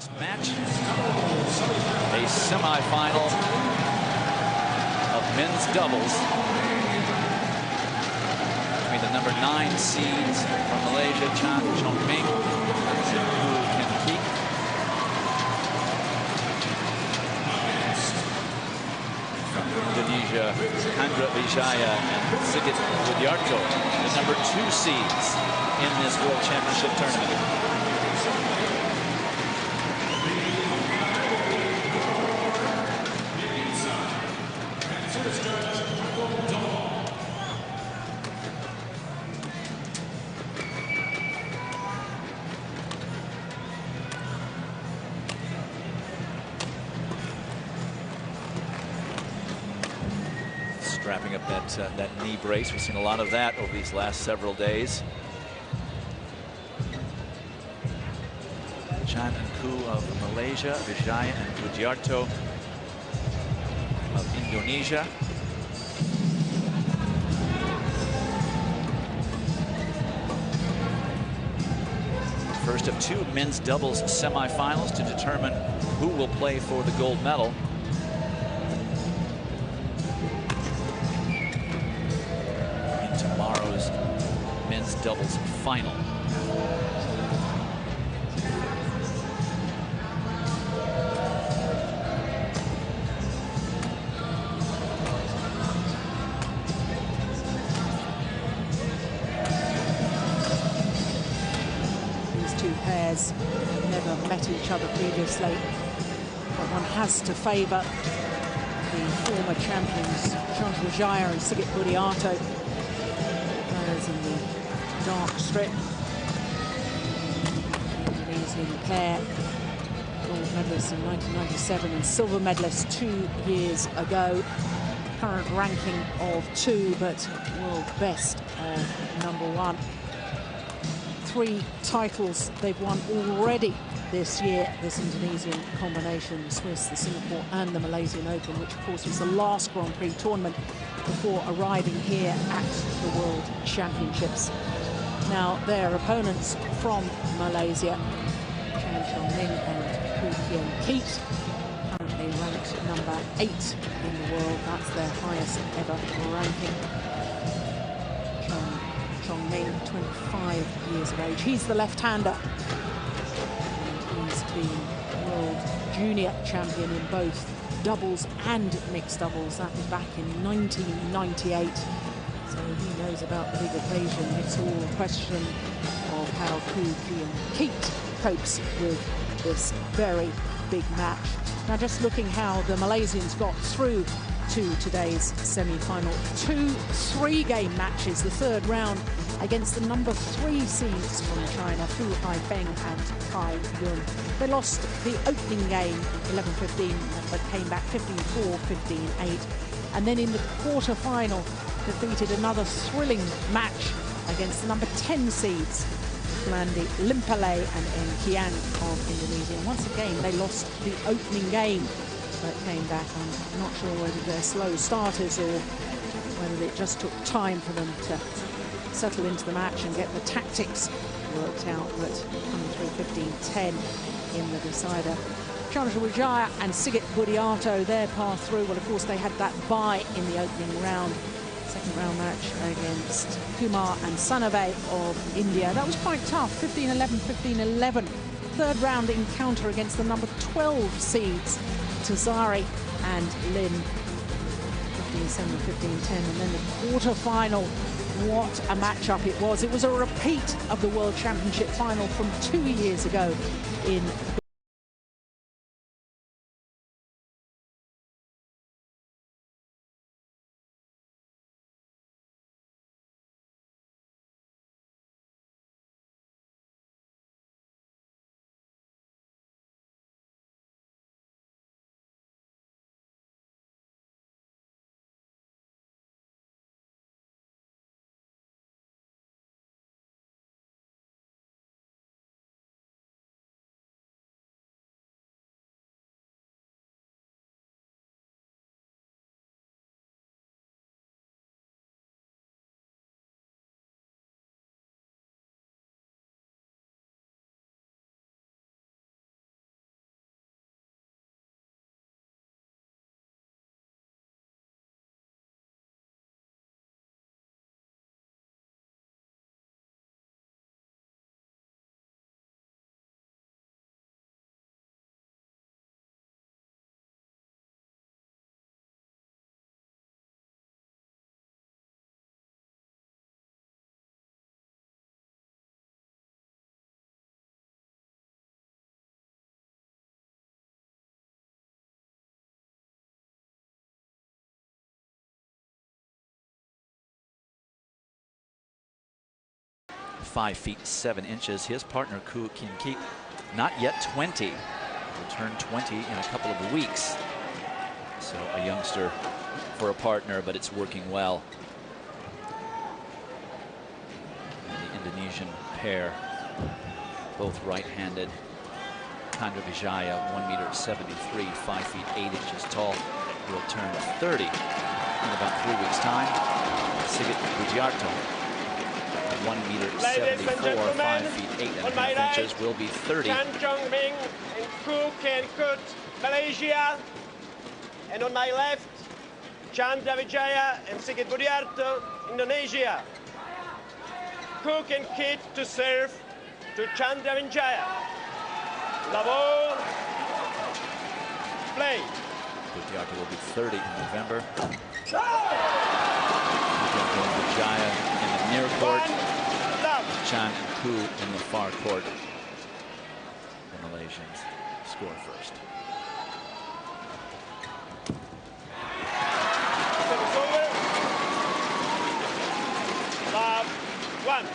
Match, a semi-final of men's doubles between the number 9 seeds from Malaysia, Chong Ming, and Keat. From Indonesia, Candra, Wijaya, and Sigit, Budiarto, the number 2 seeds in this World Championship tournament. Strapping up that knee brace. We've seen a lot of that over these last several days. Chan and Ku of Malaysia, Wijaya and Budiarto of Indonesia. First of 2 men's doubles semifinals to determine who will play for the gold medal. In tomorrow's men's doubles final. Two pairs have never met each other previously, but one has to favour the former champions, Wijaya and Sigit Budiarto. Players in the dark strip. Indonesian pair, gold medalists in 1997 and silver medalists 2 years ago. Current ranking of 2, but world best number 1. 3 titles they've won already this year, this Indonesian combination, the Swiss, the Singapore and the Malaysian Open, which of course was the last Grand Prix tournament before arriving here at the World Championships. Now their opponents from Malaysia, Chong Ming and Keat, currently ranked number 8 in the world. That's their highest ever ranking. Chong Ming, 25 years of age. He's the left-hander. He's been world junior champion in both doubles and mixed doubles. That was back in 1998. So he knows about the big occasion. It's all a question of how Keat copes with this very big match. Now just looking how the Malaysians got through to today's semi-final. 2 3-game matches, the third round against the number 3 seeds from China, Fu Haifeng and Kai Yun. They lost the opening game 11-15, but came back 15-4, 15-8. And then in the quarter-final, defeated another thrilling match against the number 10 seeds, Landi Limpale and Kien of Indonesia. And once again, they lost the opening game, but came back. I'm not sure whether they're slow starters or whether it just took time for them to settle into the match and get the tactics worked out, but coming through 15-10 in the decider. Chandra Wijaya and Sigit Budiarto, their path through. Well, of course, they had that bye in the opening round. Second round match against Kumar and Sanave of India. That was quite tough, 15-11, 15-11. Third round encounter against the number 12 seeds, Tazari and Lin, 15-7, 15-10. And then the quarter-final, what a matchup it was. It was a repeat of the World Championship final from 2 years ago in 5 feet 7 inches. His partner, Kien Keat, not yet 20. Will turn 20 in a couple of weeks. So a youngster for a partner, but it's working well. And the Indonesian pair, both right-handed. Candra Wijaya, 1'73", 5 feet 8 inches tall, will turn 30 in about 3 weeks' time. Sigit Budiarto, 1'74", 5 feet 8.5 inches, will be 30. Chong, Ming, and Keat, Malaysia. And on my left, Candra Wijaya and Sigit Budiarto, Indonesia. Cook and Keat to serve to Candra Wijaya. The ball, play. Budiarto will be 30 in November. Wijaya in the near court. Chan and Ku in the far court. The Malaysians score first. Love, 1.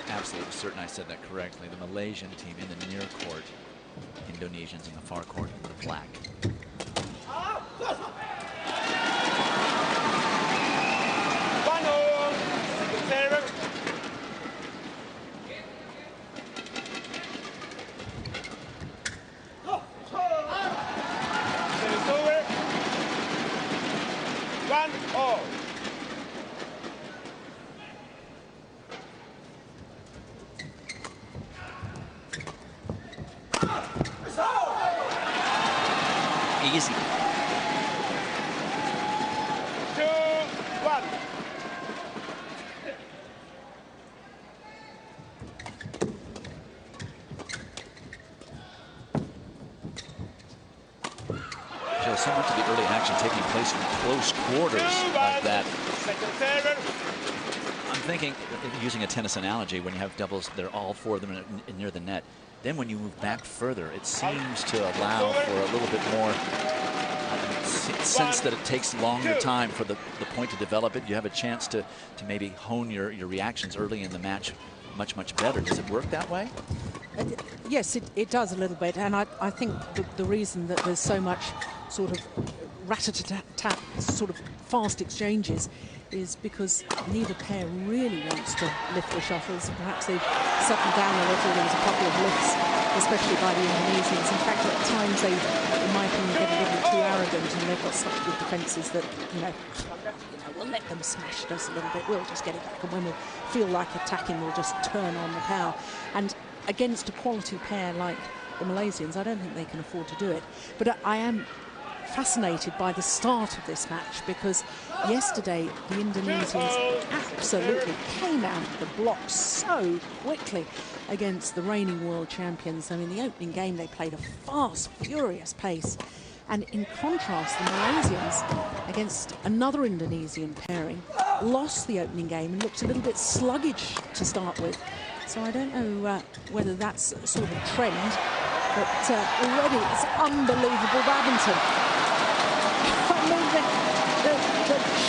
Absolutely certain I said that correctly. The Malaysian team in the near court, Indonesians in the far court in the black. Easy. 2-1. Joe, so much of the early action taking place in close quarters like that. I'm thinking, using a tennis analogy, when you have doubles, they're all 4 of them near the net. Then when you move back further, it seems to allow for a little bit more sense that it takes longer time for the point to develop it. You have a chance to maybe hone your reactions early in the match much better. Does it work that way? Yes, it does a little bit. And I think the reason that there's so much sort of rat-a-tat-tat sort of fast exchanges is because neither pair really wants to lift the shuttles. Perhaps they've settled down a little. There was a couple of lifts, especially by the Indonesians. In fact, at times they, in my opinion, get a little too arrogant, and they've got such good defences that, we'll let them smash us a little bit. We'll just get it back, and when we feel like attacking, we'll just turn on the power. And against a quality pair like the Malaysians, I don't think they can afford to do it. But I am fascinated by the start of this match, because yesterday the Indonesians absolutely came out of the blocks so quickly against the reigning world champions. I mean, the opening game they played a fast, furious pace, and in contrast the Malaysians against another Indonesian pairing lost the opening game and looked a little bit sluggish to start with. So I don't know whether that's sort of a trend, but already it's unbelievable badminton. I mean, the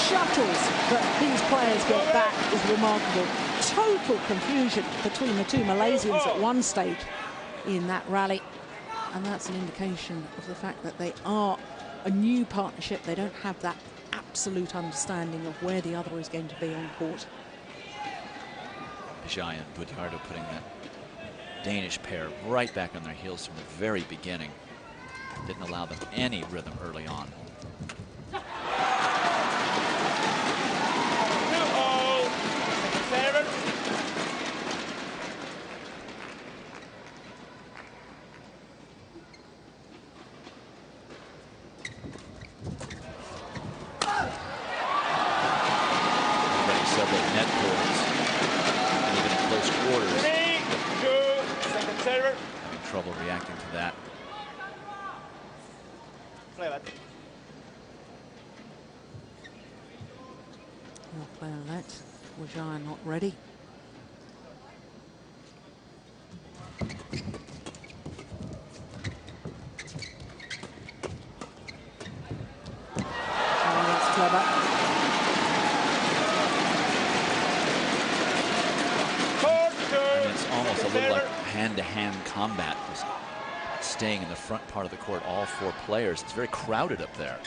shuttles that these players get back is remarkable. Total confusion between the two Malaysians at one stage in that rally. And that's an indication of the fact that they are a new partnership. They don't have that absolute understanding of where the other is going to be on court. Wijaya and Budiarto putting that Danish pair right back on their heels from the very beginning. Didn't allow them any rhythm early on. Already several net points, and even in close quarters. 3-2, second server. Having trouble reacting to that. Play that. We'll play on that. Wijaya not ready. Oh, that's clever. And it's almost a little like hand-to-hand combat, just staying in the front part of the court, all four players. It's very crowded up there.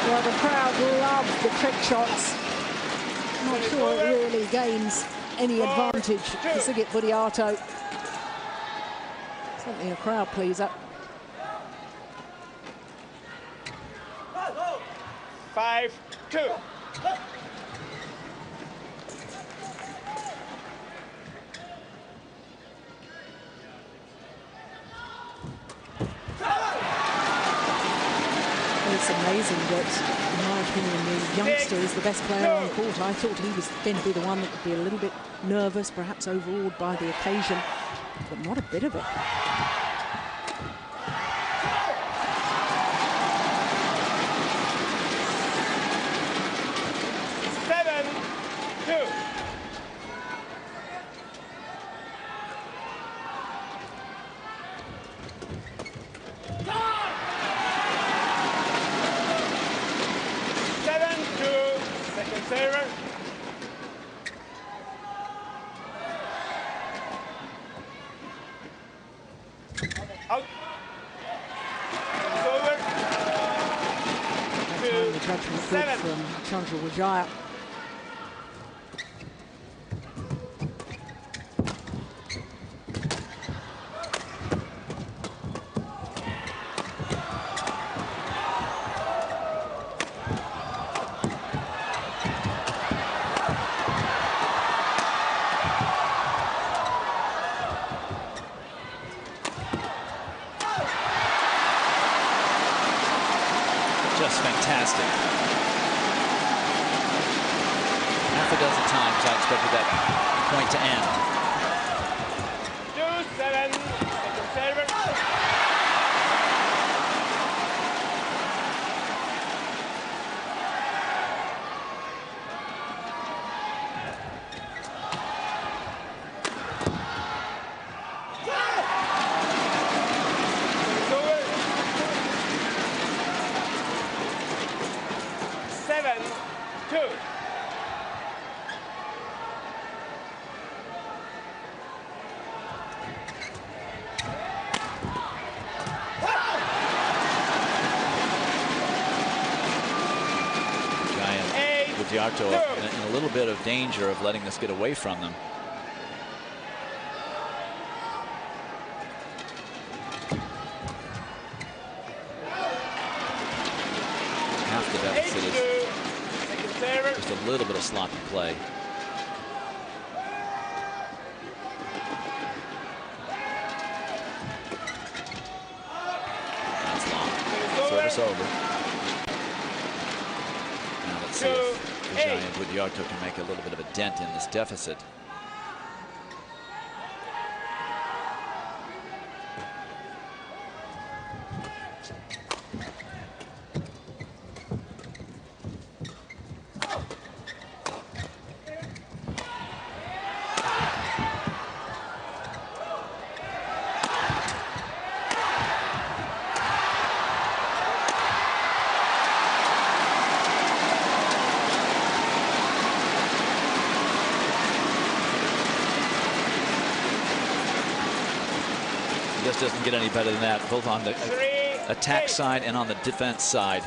Well, the crowd love the trick shots. Not sure it really gains any advantage for Sigit Budiarto. Certainly a crowd pleaser. 5-2. It's amazing that, in my opinion, the youngster is the best player on court. I thought he was going to be the one that would be a little bit nervous, perhaps overawed by the occasion, but not a bit of it. That time the judgment good from Chandra Wijaya. Just fantastic. Half a dozen times I expected that point to end. 2-7, second server. Budiarto in a little bit of danger of letting this get away from them. Half the deficit is just a little bit of sloppy play. That's long. Service over. Now let's see if Wijaya and Budiarto can make a little bit of a dent in this deficit. Just doesn't get any better than that, both on the attack side and on the defense side.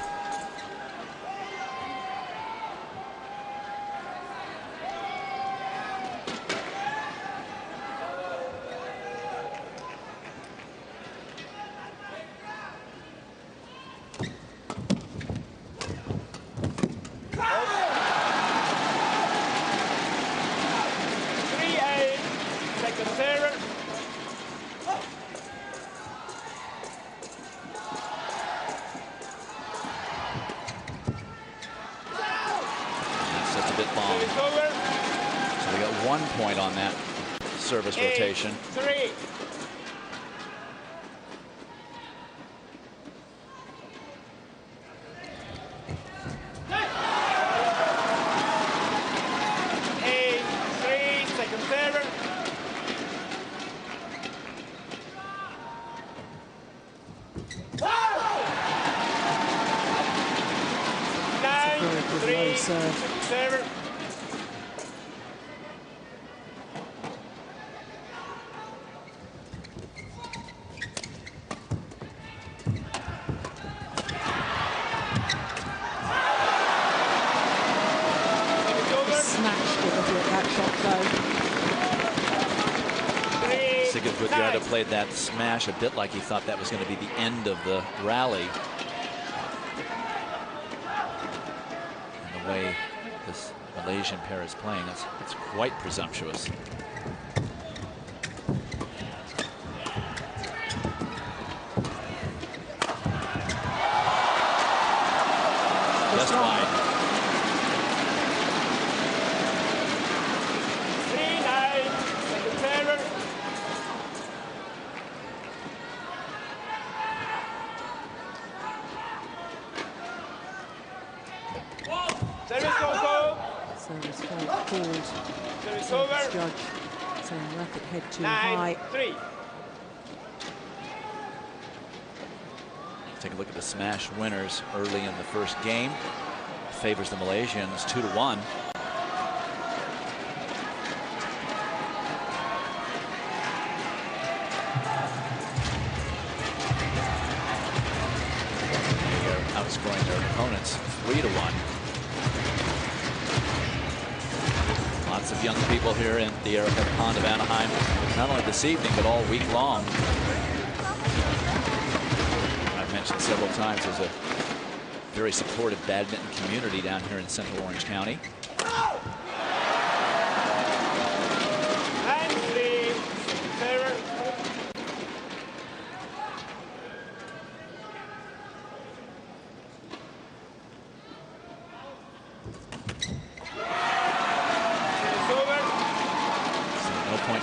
long. So they got 1 point on that service rotation. 3. Sigit Budiarto played that smash a bit like he thought that was going to be the end of the rally. And the way this Malaysian pair is playing, it's quite presumptuous. Just wide. 3-9, second server. Service go. Service fault called. Service over. Judge saying racket head too 9-3. high. Take a look at the smash winners early in the first game. Favors the Malaysians 2-1. They're outscoring their opponents 3-1. Lots of young people here in the Arrowhead Pond of Anaheim, not only this evening, but all week long. I've mentioned several times there's a very supportive badminton community down here in Central Orange County.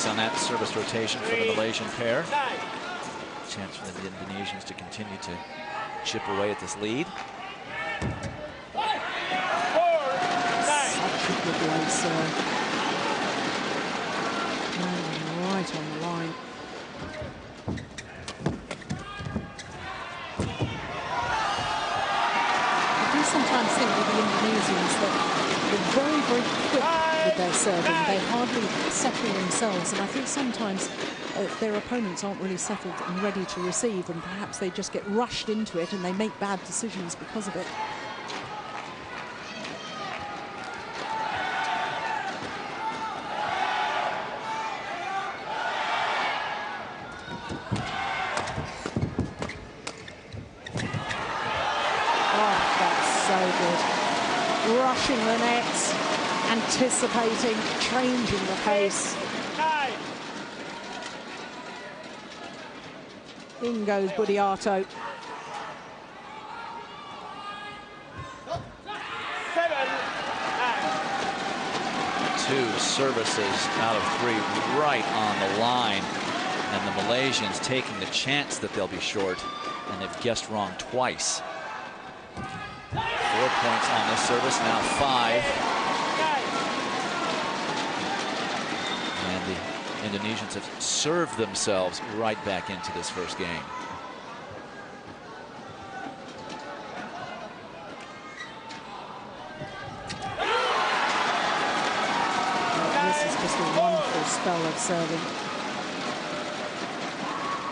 On that service rotation for the Malaysian pair. Chance for the Indonesians to continue to chip away at this lead. Such a good low serve. Right on the line. I do sometimes think with the Indonesians that they're very, very quick with their serving. They hardly settle themselves, and I think sometimes their opponents aren't really settled and ready to receive, and perhaps they just get rushed into it and they make bad decisions because of it. Oh, that's so good. Rushing the nets. Anticipating, changing the pace. In goes Budiarto. 2 services out of 3 right on the line. And the Malaysians taking the chance that they'll be short, and they've guessed wrong twice. 4 points on this service, now 5. And the Indonesians have served themselves right back into this first game. This is just a wonderful spell of serving.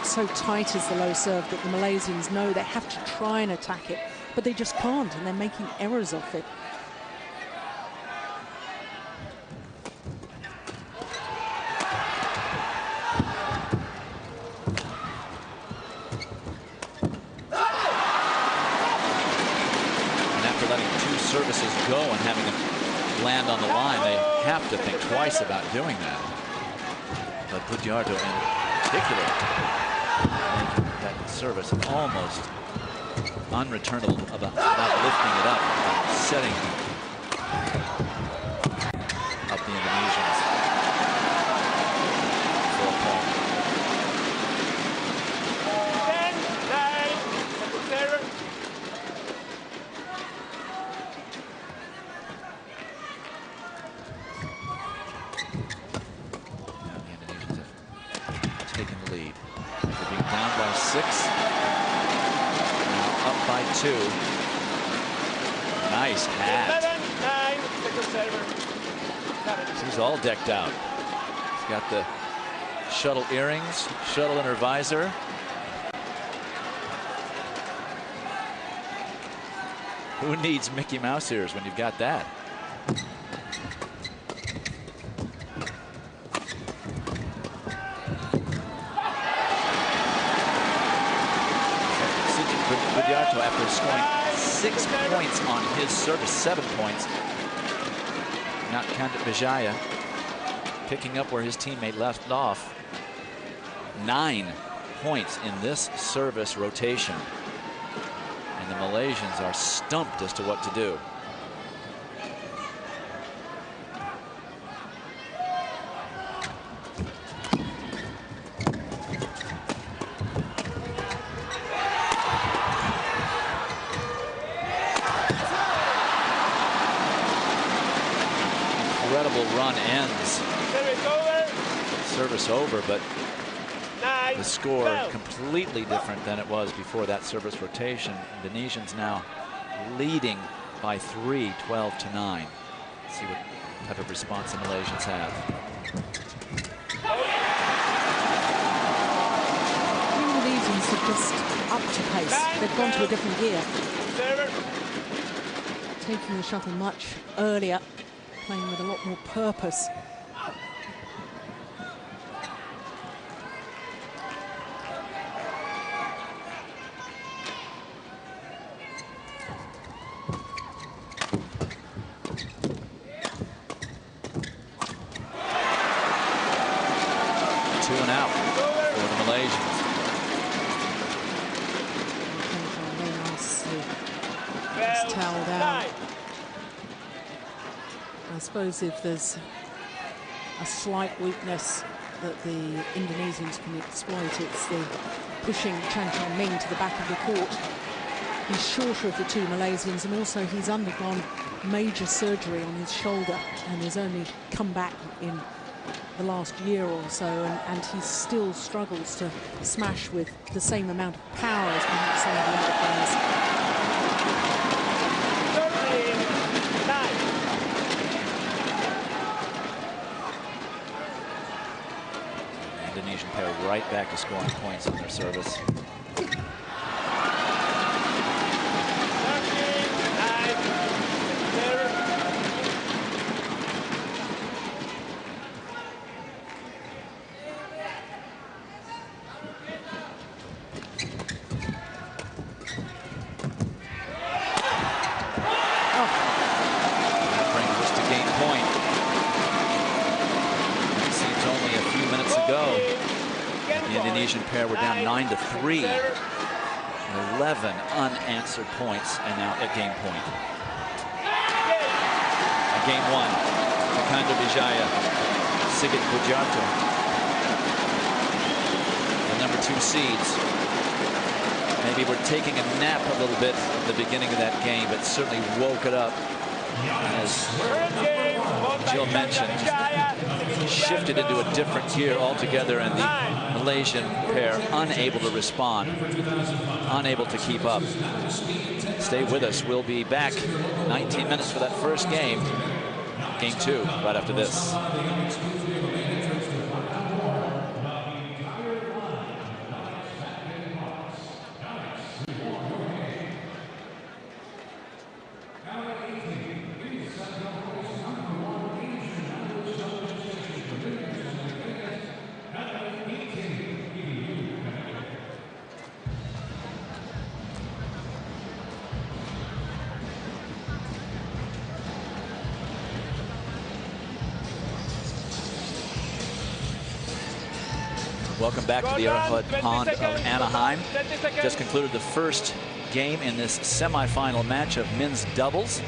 So tight is the low serve that the Malaysians know they have to try and attack it, but they just can't, and they're making errors off it. Services go and having them land on the line, they have to think twice about doing that. But Budiarto in particular, making that service almost unreturnable about lifting it up, setting 2. Nice hat. 11-9, second server. She's all decked out. She's got the shuttle earrings, shuttle in her visor. Who needs Mickey Mouse ears when you've got that? Budiarto, after scoring 6 points on his service, 7 points. Now Candra Wijaya picking up where his teammate left off. 9 points in this service rotation. And the Malaysians are stumped as to what to do. Incredible run ends. Service over, but the score completely different than it was before that service rotation. Indonesians now leading by 3, 12-9. See what type of response the Malaysians have. The Indonesians have just upped to pace. They've gone to a different gear. Taking the shuttle much earlier, playing with a lot more purpose. I suppose if there's a slight weakness that the Indonesians can exploit, it's the pushing Ming to the back of the court. He's shorter of the two Malaysians, and also he's undergone major surgery on his shoulder and has only come back in the last year or so, and he still struggles to smash with the same amount of power as perhaps some of the other players. Indonesian pair right back to scoring points on their service. Pair were down 9-3. 11 unanswered points, and now at game point. Game 1, Candra Wijaya, Sigit Budiarto, the number 2 seeds. Maybe we're taking a nap a little bit at the beginning of that game, but certainly woke it up. As Jill mentioned, shifted into a different gear altogether, and the Malaysian pair unable to respond, unable to keep up. Stay with us. We'll be back 19 minutes for that first game. Game 2 right after this. Welcome back to the Arrowhead Pond of Anaheim. Just concluded the first game in this semifinal match of men's doubles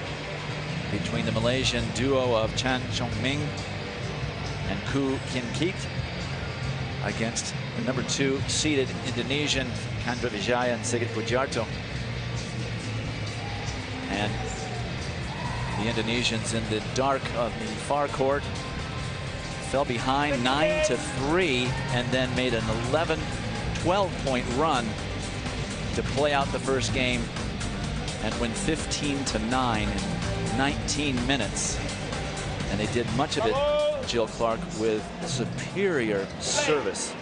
between the Malaysian duo of Chong Ming and Kien Keat against the number 2 seeded Indonesian Candra Wijaya and Sigit Budiarto. And the Indonesians in the dark of the far court fell behind 9-3 and then made an 11-12 point run to play out the first game and win 15-9 in 19 minutes. And they did much of it, Jill Clark, with superior service.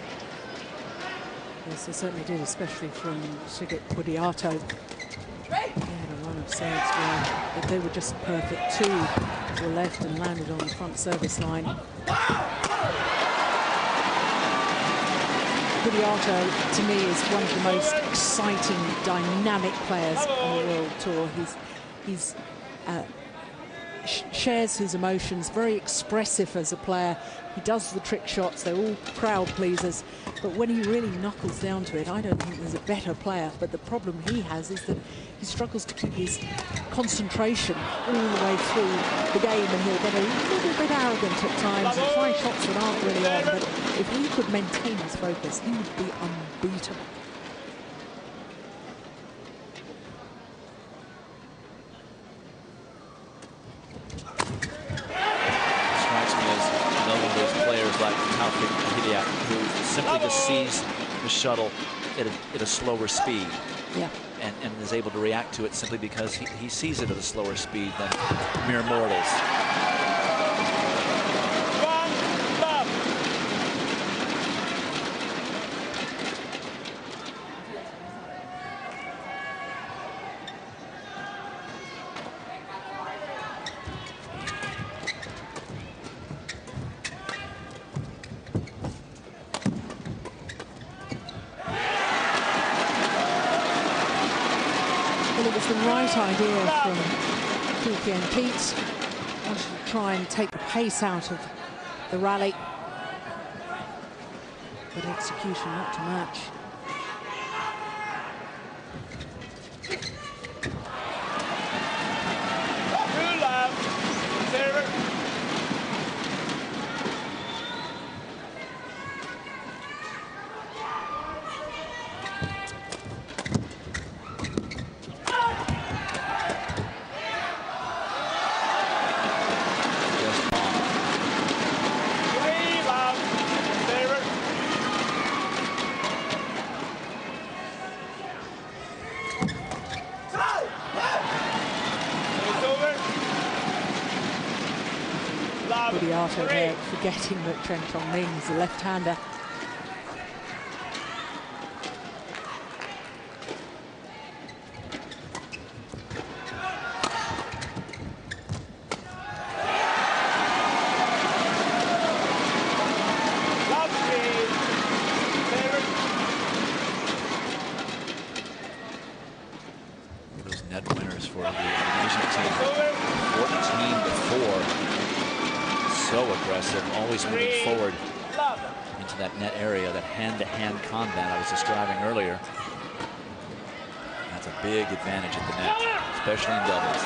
Yes, they certainly did, especially from Sigit Budiarto. He had a run of serves where they were just perfect. Two were left and landed on the front service line. Budiarto, to me, is one of the most exciting, dynamic players on the World Tour. He's shares his emotions, very expressive as a player. He does the trick shots, they're all crowd pleasers, but when he really knuckles down to it, I don't think there's a better player. But the problem he has is that he struggles to keep his concentration all the way through the game, and he'll get a little bit arrogant at times and try shots that aren't really on. But if he could maintain his focus, he would be unbeatable. Who simply just sees the shuttle at a slower speed, yeah, and is able to react to it simply because he sees it at a slower speed than mere mortals. Idea from Kien and Keat. Wanted to try and take the pace out of the rally, but execution not to match. Budiarto there, forgetting that Chong Ming is a left-hander. Those net winners for the Indonesian team, 14-4. So aggressive, always moving forward into that net area, that hand-to-hand combat I was describing earlier. That's a big advantage at the net, especially in doubles.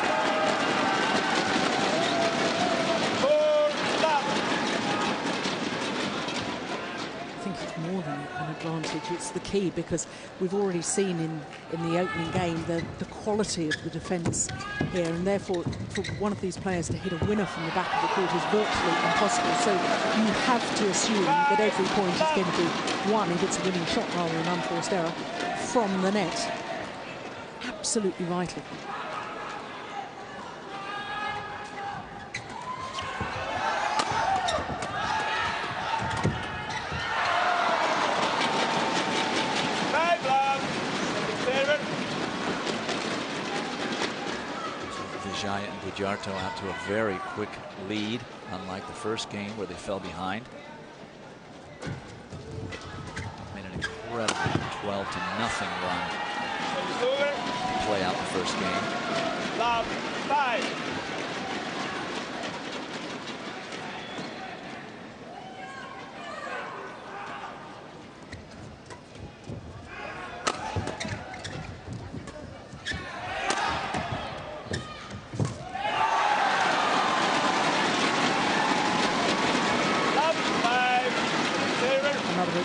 I think it's more than an advantage, it's the key, because we've already seen in the opening game the quality of the defence here, and therefore for one of these players to hit a winner from the back of the court is virtually impossible. So you have to assume that every point is going to be won if it's a winning shot rather than unforced error from the net. Absolutely vital. Wijaya and Budiarto out to a very quick lead, unlike the first game where they fell behind. Made an incredible 12-0 run to play out the first game. Love, 5.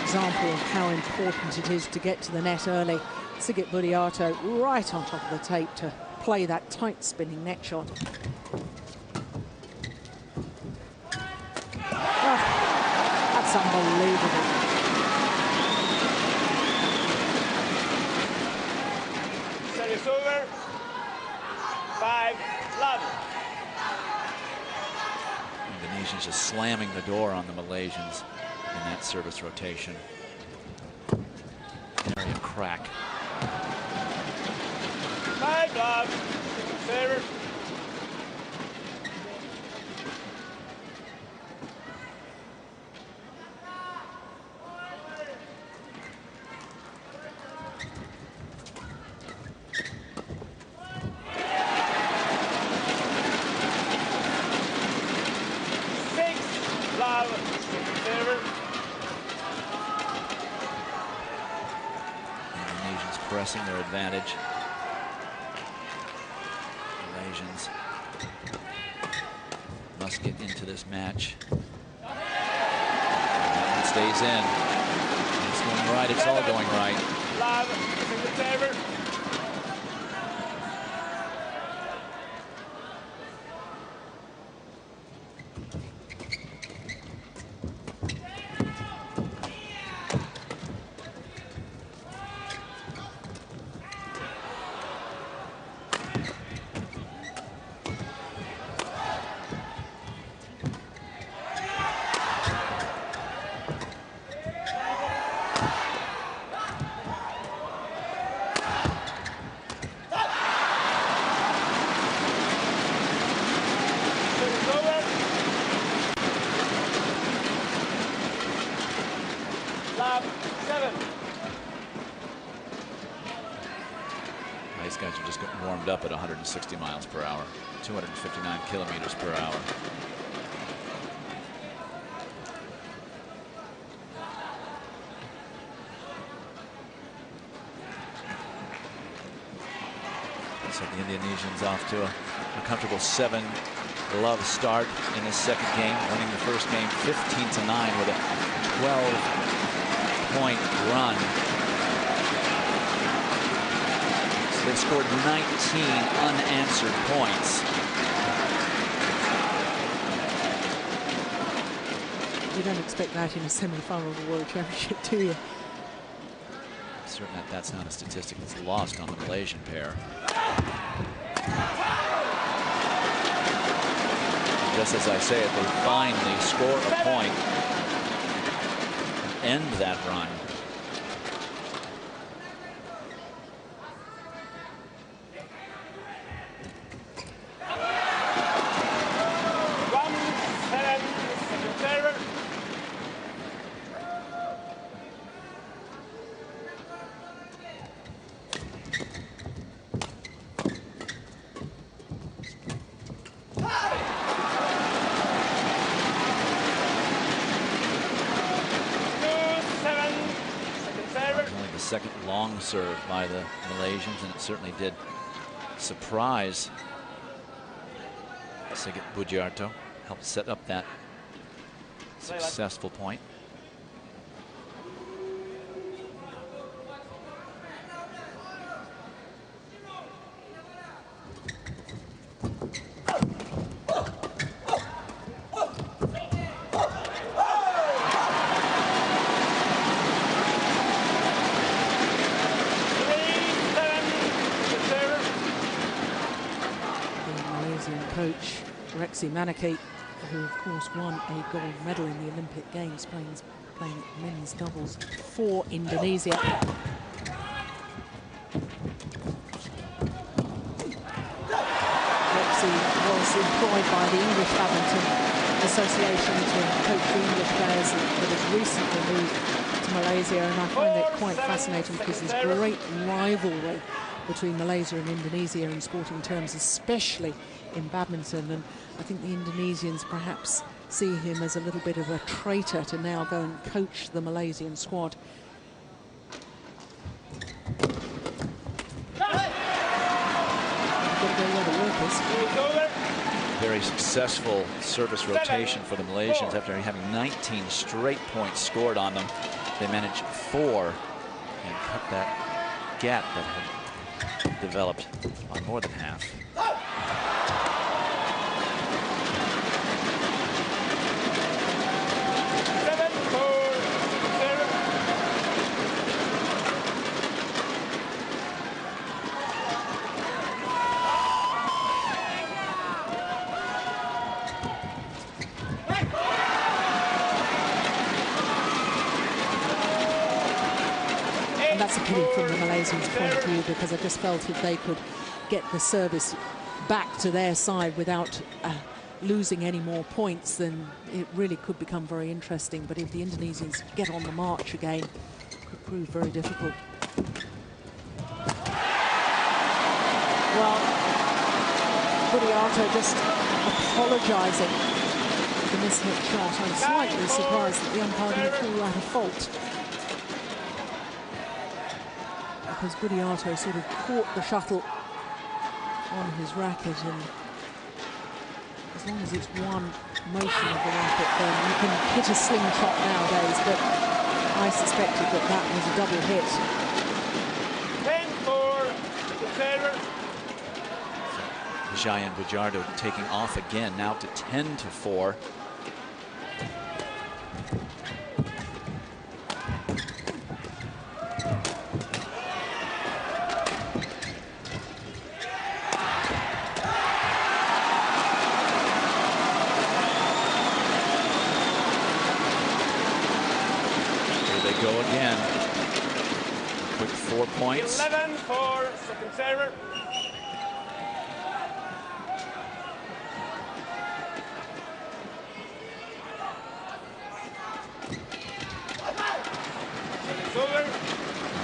Example of how important it is to get to the net early. Sigit Budiarto right on top of the tape to play that tight spinning net shot. Oh, that's unbelievable. Service over. 5 love. Indonesians just slamming the door on the Malaysians in that service rotation. Area crack. 5 love. Server. Pressing their advantage. Malaysians must get into this match. That one stays in. It's going right. It's all going right. Love, single server. These guys are just getting warmed up at 160 miles per hour, 259 kilometers per hour. So the Indonesians off to a comfortable 7-love start in this second game, winning the first game 15-9 with a 12-point run. So they've scored 19 unanswered points. You don't expect that in a semi-final of the World Championship, do you? Certain that that's not a statistic that's lost on the Malaysian pair. Just as I say it, they finally score a point, end that run. Second long serve by the Malaysians, and it certainly did surprise Sigit Budiarto, helped set up that successful point. Coach Manaki, who of course won a gold medal in the Olympic Games playing men's doubles for Indonesia. Rexy was employed by the English Badminton Association to coach the English players that has recently moved to Malaysia, and I find it quite fascinating because there's great rivalry between Malaysia and Indonesia in sporting terms, especially in badminton, and I think the Indonesians perhaps see him as a little bit of a traitor to now go and coach the Malaysian squad. Very successful service rotation for the Malaysians after having 19 straight points scored on them. They managed 4 and cut that gap that had developed by more than half. that's a pity from the Malaysians' point of view, because I just felt if they could get the service back to their side without losing any more points, then it really could become very interesting. But if the Indonesians get on the march again, it could prove very difficult. Well, Budiarto just apologising for the mishit shot. I'm slightly surprised that the umpire didn't call that a fault, because Budiarto sort of caught the shuttle on his racket, and as long as it's one motion of the racket, then you can hit a slingshot nowadays, but I suspected that that was a double hit. 10-4, Wijaya and Budiarto taking off again, now to 10-4. Go again. Quick 4 points. 11 for second server.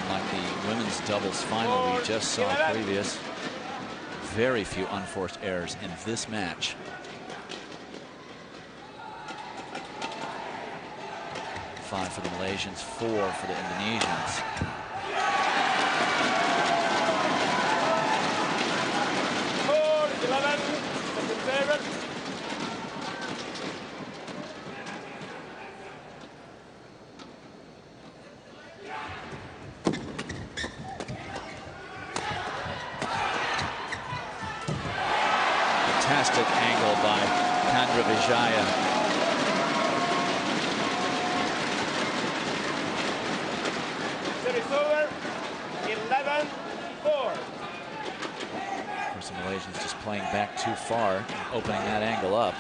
Unlike the women's doubles final we just saw previous, very few unforced errors in this match. 5 for the Malaysians, 4 for the Indonesians. Fantastic angle by Candra Wijaya. The Malaysians just playing back too far, opening that angle up.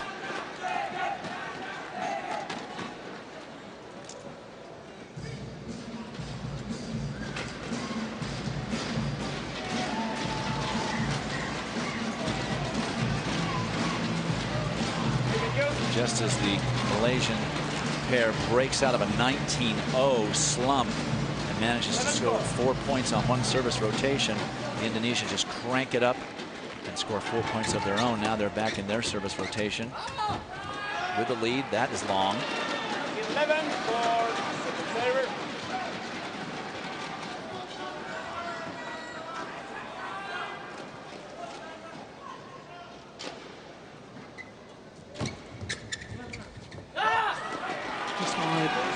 Just as the Malaysian pair breaks out of a 19-0 slump and manages to score 4 points on one service rotation, the Indonesians just crank it up and score 4 points of their own. Now they're back in their service rotation with the lead. That is long. 11 for second server.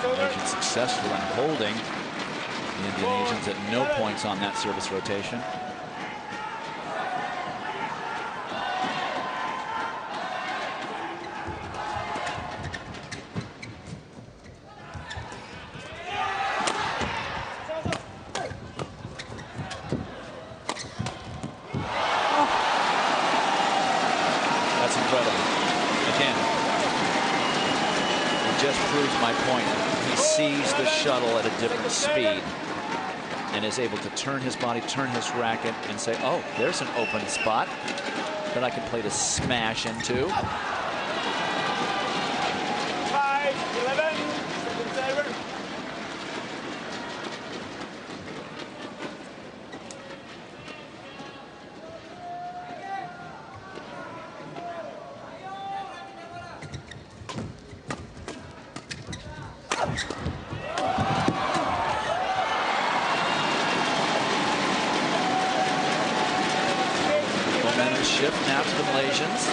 Malaysians successful in holding the Indonesians at no points on that service rotation. That's incredible. Again, it just proves my point. He sees the shuttle at a different speed and is able to turn his body, turn his racket, and say, oh, there's an open spot that I can play to smash into. 5-11, second server. Momentum shift now to the Malaysians.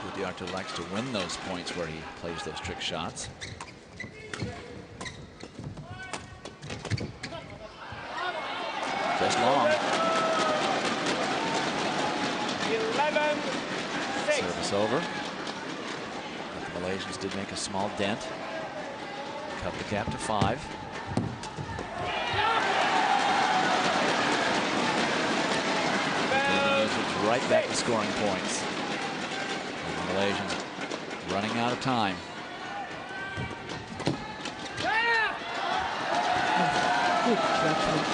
Budiarto likes to win those points where he plays those trick shots. Just long. 11-6. Service over. But the Malaysians did make a small dent. Cut the gap to 5. right back to scoring points. And the Malaysians running out of time. Good judgment.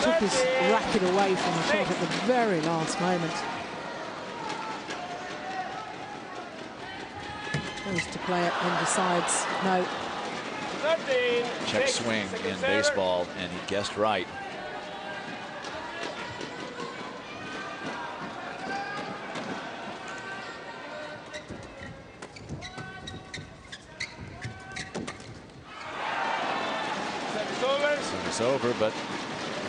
Took his racket away from the shot at the very last moment. Goes to play it and decides no. Check swing in baseball, and he guessed right. It's over, but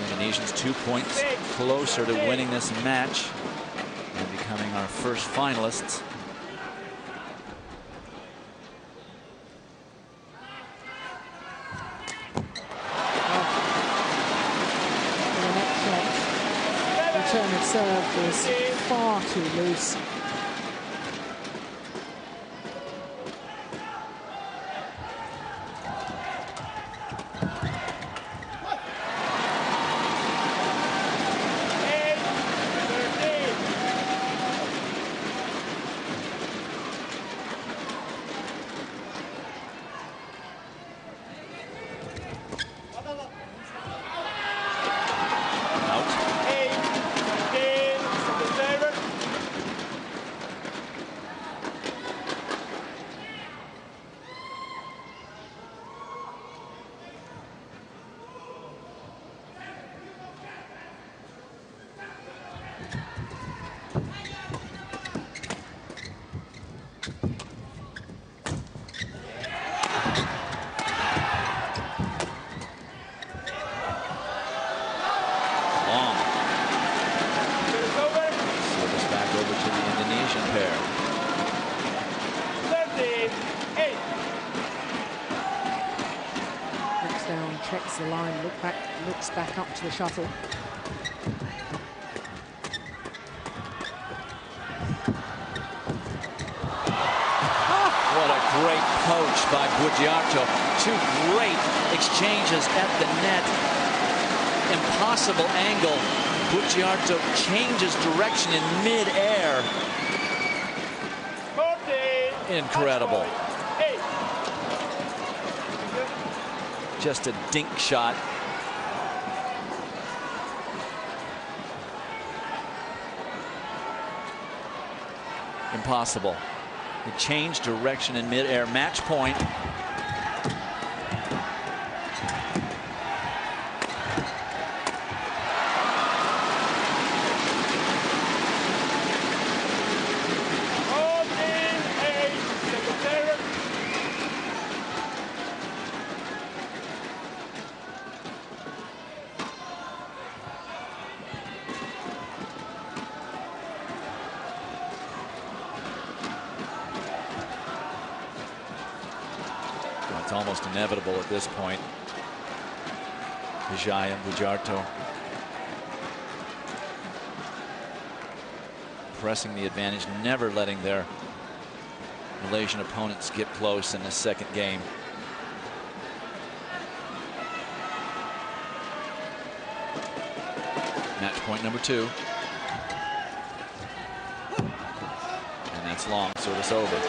Indonesians 2 points closer to winning this match and becoming our first finalists. Return of serve was far too loose. Checks the line, looks back up to the shuttle. What a great poach by Budiarto. Two great exchanges at the net. Impossible angle. Budiarto changes direction in mid-air. Incredible. Just a dink shot. Impossible. He changed direction in midair. Match point. It's almost inevitable at this point. Wijaya, Budiarto pressing the advantage, never letting their Malaysian opponents get close in the second game. Match point number 2. And that's long, so it's over.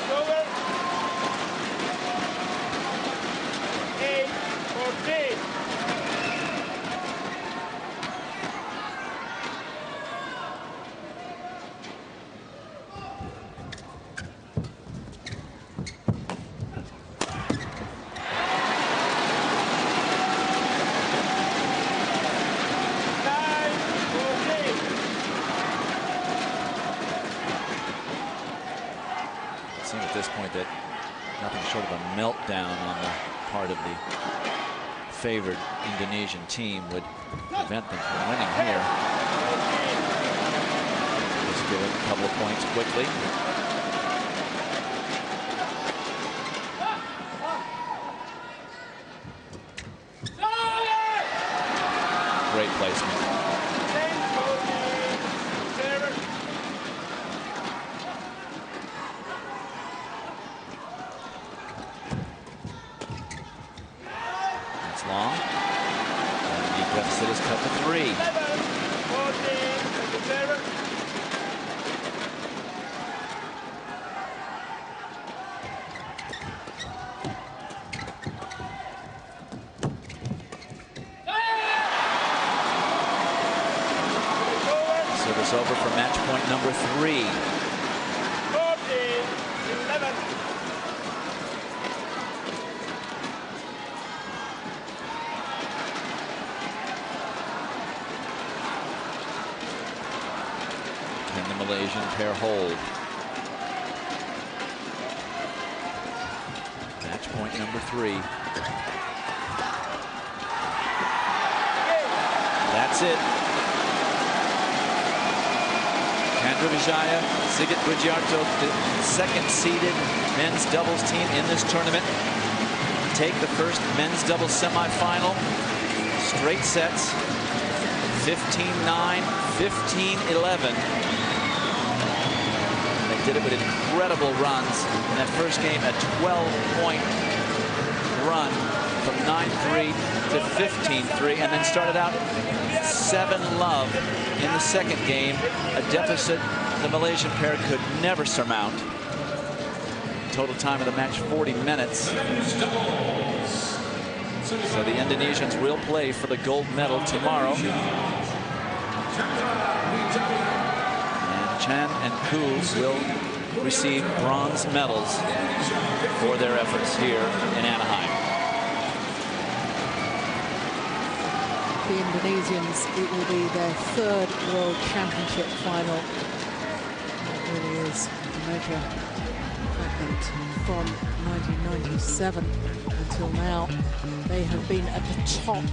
At this point that nothing short of a meltdown on the part of the favored Indonesian team would prevent them from winning here. Let's give it a couple of points quickly. Great placement. Long. And the deficit is cut to 3. over for match point number 3. 14-11. Can the Malaysian pair hold? Match point number 3. That's it. Candra Wijaya, Sigit Budiarto, the second-seeded men's doubles team in this tournament, take the first men's doubles semifinal. Straight sets, 15-9, 15-11. They did it with incredible runs. In that first game, a 12-point run from 9-3 to 15-3, and then started out 7-love in the second game, a deficit the Malaysian pair could never surmount. Total time of the match 40 minutes. So the Indonesians will play for the gold medal tomorrow. And Chan and Koo will receive bronze medals for their efforts here in Anaheim. The Indonesians, it will be their 3rd World Championship final. It really is a measure happened from 1997 until now. They have been at the top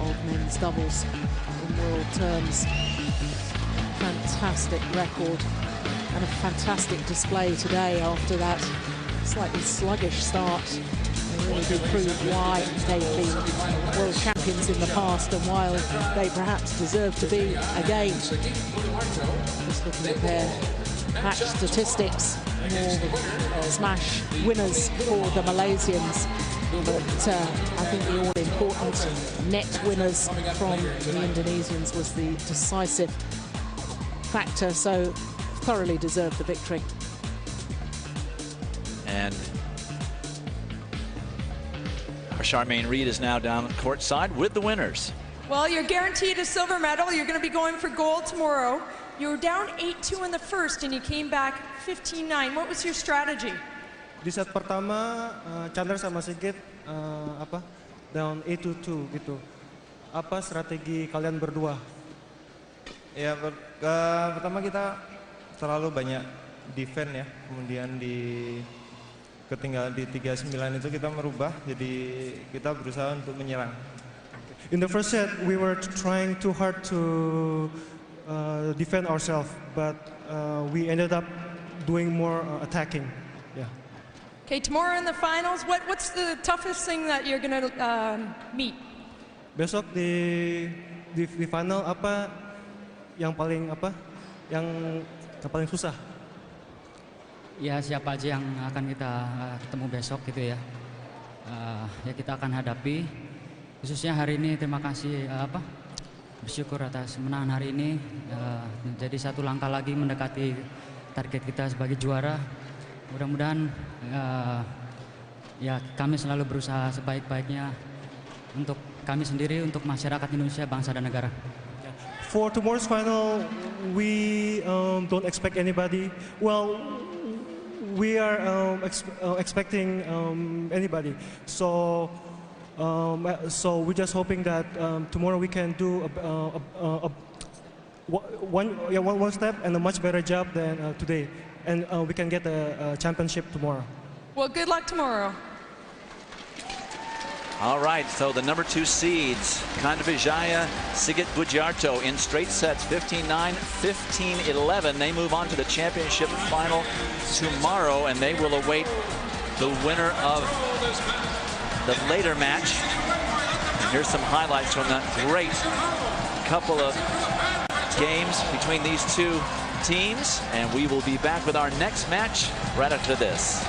of men's doubles in world terms. Fantastic record and a fantastic display today after that slightly sluggish start. They really do prove why they've been world champions in the past and why they perhaps deserve to be again. Just looking at their match statistics, more smash winners for the Malaysians. But I think the all-important net winners from the Indonesians was the decisive factor, so thoroughly deserved the victory. And our Charmaine Reed is now down courtside with the winners. Well, you're guaranteed a silver medal. You're going to be going for gold tomorrow. You were down 8-2 in the first, and you came back 15-9. What was your strategy? Di set pertama, Chandra sama Sigit down 8-2 gitu. Apa strategi kalian berdua? Ya, pertama kita terlalu banyak defend ya. Kemudian ketinggalan di 39 itu kita merubah, jadi kita berusaha untuk menyerang. In the first set, we were trying too hard to defend ourselves, but we ended up doing more attacking. Yeah. Okay, tomorrow in the finals, what's the toughest thing that you're going to meet? Besok di final apa yang paling susah? Ya, siapa aja yang akan kita ketemu besok gitu ya. Ya kita akan hadapi. Khususnya hari ini terima kasih bersyukur atas menang hari ini. Jadi satu langkah lagi mendekati target kita sebagai juara. Mudah-mudahan ya kami selalu berusaha sebaik-baiknya untuk kami sendiri, untuk masyarakat Indonesia, bangsa dan negara. For tomorrow's final, we don't expect anybody. Well, we are expecting anybody. So we're just hoping that tomorrow we can do one step and a much better job than today, and we can get a championship tomorrow. Well, good luck tomorrow. All right, so the number 2 seeds, Candra Wijaya, Sigit Budiarto in straight sets, 15-9, 15-11. They move on to the championship final tomorrow, and they will await the winner of the later match. And here's some highlights from that great couple of games between these two teams, and we will be back with our next match right after this.